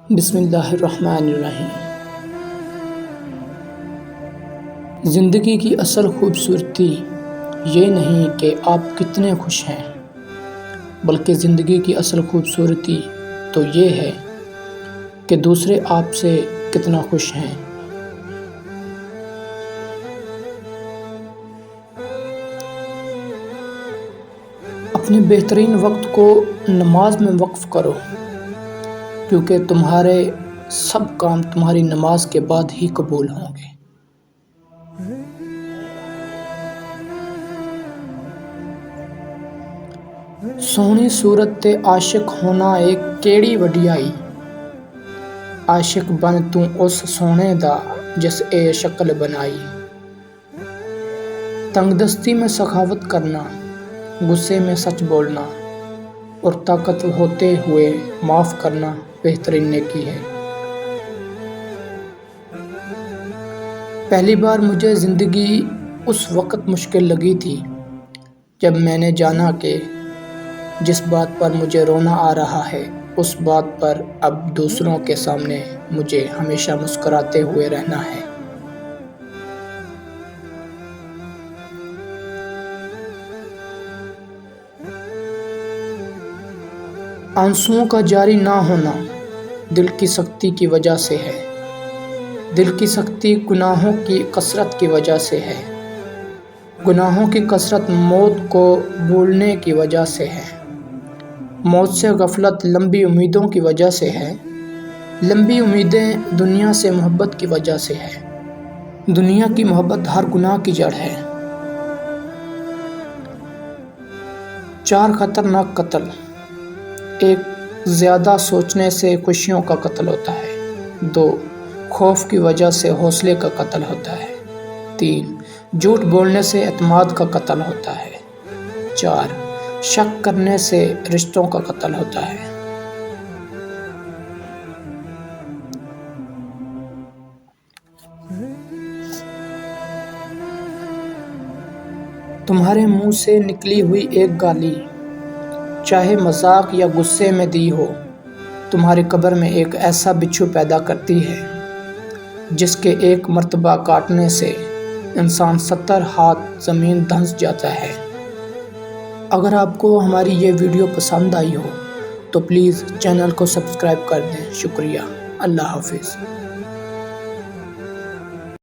بسم اللہ الرحمن الرحیم۔ زندگی کی اصل خوبصورتی یہ نہیں کہ آپ کتنے خوش ہیں، بلکہ زندگی کی اصل خوبصورتی تو یہ ہے کہ دوسرے آپ سے کتنا خوش ہیں۔ اپنے بہترین وقت کو نماز میں وقف کرو، کیونکہ تمہارے سب کام تمہاری نماز کے بعد ہی قبول ہوں گے۔ سونی صورت تے عاشق ہونا ایک کیڑی وڈیائی، عاشق بن تو اس سونے دا جس اے شکل بنائی۔ تنگ دستی میں سخاوت کرنا، غصے میں سچ بولنا اور طاقت ہوتے ہوئے معاف کرنا بہترین نیکی ہے۔ پہلی بار مجھے زندگی اس وقت مشکل لگی تھی جب میں نے جانا کہ جس بات پر مجھے رونا آ رہا ہے اس بات پر اب دوسروں کے سامنے مجھے ہمیشہ مسکراتے ہوئے رہنا ہے۔ آنسوؤں کا جاری نہ ہونا دل کی سختی کی وجہ سے ہے، دل کی سختی گناہوں کی کثرت کی وجہ سے ہے، گناہوں کی کثرت موت کو بھولنے کی وجہ سے ہے، موت سے غفلت لمبی امیدوں کی وجہ سے ہے، لمبی امیدیں دنیا سے محبت کی وجہ سے ہے، دنیا کی محبت ہر گناہ کی جڑ ہے۔ 4 خطرناک قتل۔ 1 زیادہ سوچنے سے خوشیوں کا قتل ہوتا ہے۔ 2 خوف کی وجہ سے حوصلے کا قتل ہوتا ہے۔ 3 جھوٹ بولنے سے اعتماد کا قتل ہوتا ہے۔ 4 شک کرنے سے رشتوں کا قتل ہوتا ہے۔ تمہارے منہ سے نکلی ہوئی ایک گالی، چاہے مذاق یا غصے میں دی ہو، تمہاری قبر میں ایک ایسا بچھو پیدا کرتی ہے جس کے ایک مرتبہ کاٹنے سے انسان 70 ہاتھ زمین دھنس جاتا ہے۔ اگر آپ کو ہماری یہ ویڈیو پسند آئی ہو تو پلیز چینل کو سبسکرائب کر دیں۔ شکریہ۔ اللہ حافظ۔